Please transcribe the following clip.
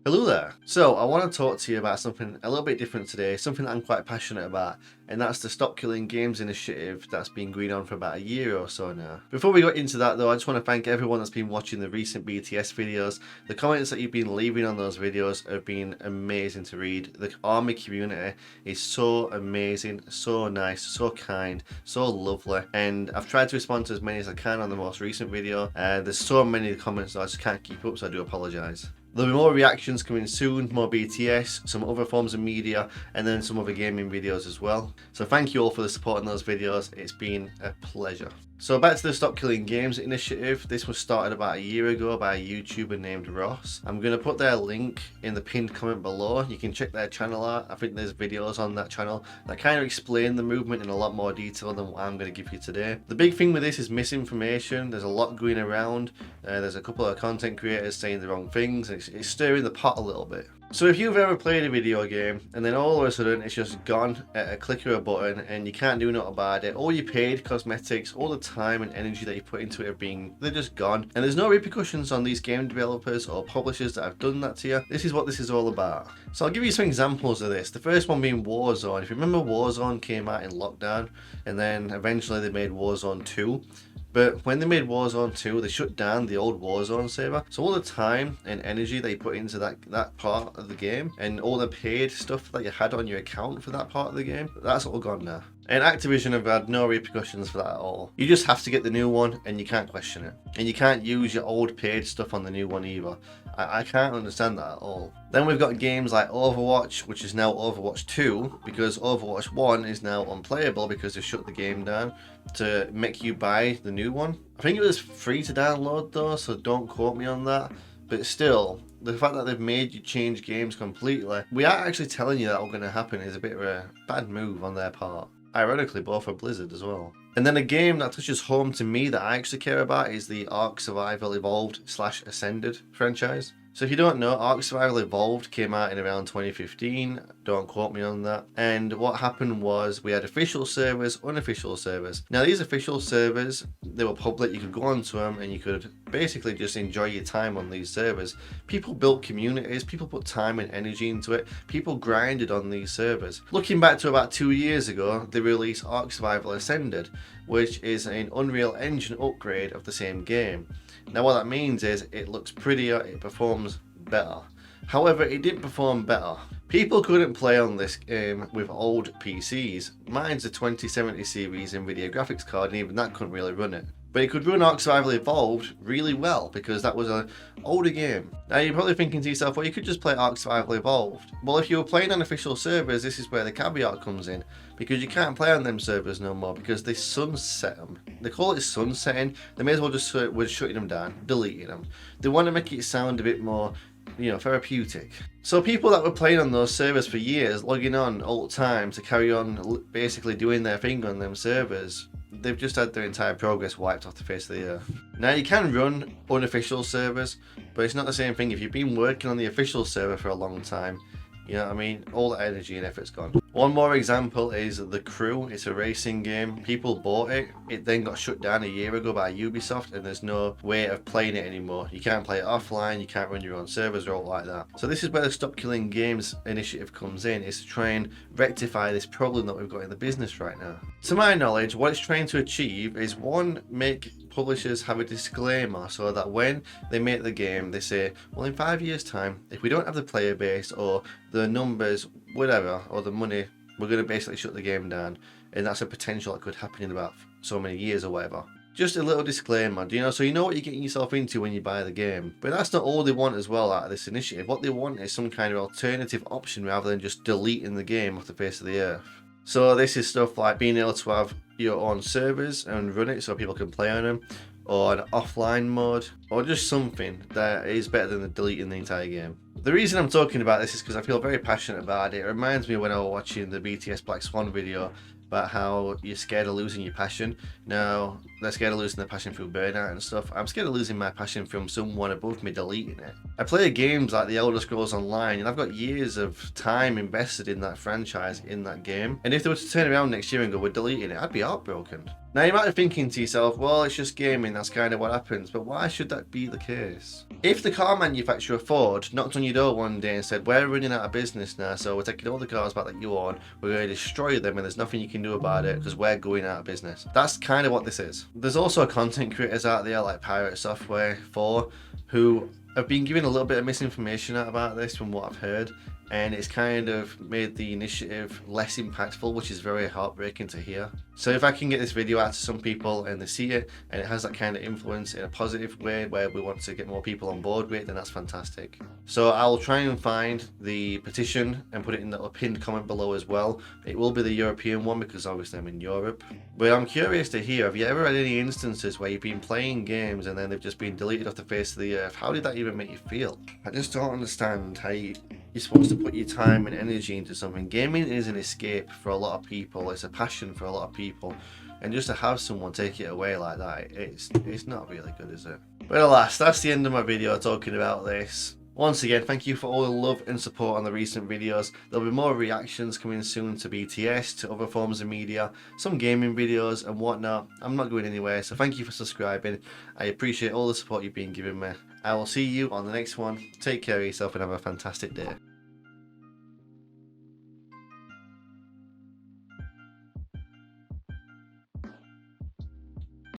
Hello there. So I want to talk to you about something a little bit different today, something that I'm quite passionate about, and that's the Stop Killing Games initiative that's been going on for about a year or so now. Before we get into that though, I just want to thank everyone that's been watching the recent BTS videos. The comments that you've been leaving on those videos have been amazing to read. The army community is so amazing, so nice, so kind, so lovely, and I've tried to respond to as many as I can on the most recent video. There's so many comments that I just can't keep up, so I do apologise. There'll be more reactions coming soon, more BTS, some other forms of media, and then some other gaming videos as well. So thank you all for the support in those videos, it's been a pleasure. So back to the Stop Killing Games initiative. This was started about a year ago by a YouTuber named Ross. I'm going to put their link in the pinned comment below. You can check their channel out. I think there's videos on that channel that kind of explain the movement in a lot more detail than what I'm going to give you today. The big thing with this is misinformation. There's a lot going around. There's a couple of content creators saying the wrong things, and it's stirring the pot a little bit. So if you've ever played a video game and then all of a sudden it's just gone at a click of a button and you can't do nothing about it, all your paid cosmetics, all the time and energy that you put into it they're just gone, and there's no repercussions on these game developers or publishers that have done that to you. This is what this is all about. So I'll give you some examples of this. The first one being Warzone. If you remember, Warzone came out in lockdown and then eventually they made Warzone 2. But when they made Warzone 2, they shut down the old Warzone server. So all the time and energy they put into that part of the game, and all the paid stuff that you had on your account for that part of the game, that's all gone now. And Activision have had no repercussions for that at all. You just have to get the new one and you can't question it. And you can't use your old paid stuff on the new one either. I can't understand that at all. Then we've got games like Overwatch, which is now Overwatch 2, because Overwatch 1 is now unplayable because they shut the game down to make you buy the new one. I think it was free to download though, so don't quote me on that. But still, the fact that they've made you change games completely, without actually telling you that all going to happen, is a bit of a bad move on their part. Ironically, both for Blizzard as well. And then a game that touches home to me that I actually care about is the Ark Survival Evolved / Ascended franchise. So if you don't know, Ark Survival Evolved came out in around 2015, don't quote me on that. And what happened was we had official servers, unofficial servers. Now these official servers, they were public, you could go onto them and you could basically just enjoy your time on these servers. People built communities, people put time and energy into it, people grinded on these servers. Looking back to about 2 years ago, they released Ark Survival Ascended, which is an Unreal Engine upgrade of the same game. Now what that means is it looks prettier, it performs better. However, it didn't perform better. People couldn't play on this game with old PCs. Mine's a 2070 series Nvidia graphics card, and even that couldn't really run it. But it could run Ark Survival Evolved really well because that was an older game. Now you're probably thinking to yourself, well, you could just play Ark Survival Evolved. Well, if you were playing on official servers, this is where the caveat comes in, because you can't play on them servers no more because they sunset them. They call it sunsetting. They may as well just we're shutting them down, deleting them. They want to make it sound a bit more, therapeutic. So people that were playing on those servers for years, logging on all the time to carry on basically doing their thing on them servers, they've just had their entire progress wiped off the face of the earth. Now you can run unofficial servers, but it's not the same thing. If you've been working on the official server for a long time, you know what I mean, all that energy and effort's gone. One more example is The Crew. It's a racing game. People bought it. It then got shut down a year ago by Ubisoft, and there's no way of playing it anymore. You can't play it offline, you can't run your own servers or all like that. So this is where the Stop Killing Games initiative comes in, is to try and rectify this problem that we've got in the business right now. To my knowledge, what it's trying to achieve is, one, make publishers have a disclaimer so that when they make the game, they say, well, in 5 years time, if we don't have the player base or the numbers, whatever, or the money, we're going to basically shut the game down. And that's a potential that could happen in about so many years or whatever. Just a little disclaimer, so you know what you're getting yourself into when you buy the game. But that's not all they want as well out of this initiative. What they want is some kind of alternative option rather than just deleting the game off the face of the earth. So this is stuff like being able to have your own servers and run it so people can play on them, or an offline mode, or just something that is better than deleting the entire game. The reason I'm talking about this is because I feel very passionate about it. It reminds me when I was watching the BTS Black Swan video about how you're scared of losing your passion. Now, they're scared of losing their passion through burnout and stuff. I'm scared of losing my passion from someone above me deleting it. I play games like The Elder Scrolls Online, and I've got years of time invested in that franchise, in that game. And if they were to turn around next year and go, we're deleting it, I'd be heartbroken. Now you might be thinking to yourself, well, it's just gaming, that's kind of what happens, but why should that be the case? If the car manufacturer Ford knocked on your door one day and said, we're running out of business now, so we're taking all the cars back that you own, we're going to destroy them and there's nothing you can do about it because we're going out of business. That's kind of what this is. There's also content creators out there like Pirate Software 4 who have been given a little bit of misinformation out about this from what I've heard, and it's kind of made the initiative less impactful, which is very heartbreaking to hear. So if I can get this video out to some people and they see it and it has that kind of influence in a positive way where we want to get more people on board with it, then that's fantastic. So I'll try and find the petition and put it in the pinned comment below as well. It will be the European one because obviously I'm in Europe. But I'm curious to hear, have you ever had any instances where you've been playing games and then they've just been deleted off the face of the earth? How did that even make you feel? I just don't understand how you're supposed to put your time and energy into something. Gaming is an escape for a lot of people. It's a passion for a lot of people. And just to have someone take it away like that, it's not really good, is it? But alas, that's the end of my video talking about this. Once again, thank you for all the love and support on the recent videos. There'll be more reactions coming soon to BTS, to other forms of media, some gaming videos and whatnot. I'm not going anywhere, so thank you for subscribing. I appreciate all the support you've been giving me. I will see you on the next one. Take care of yourself and have a fantastic day.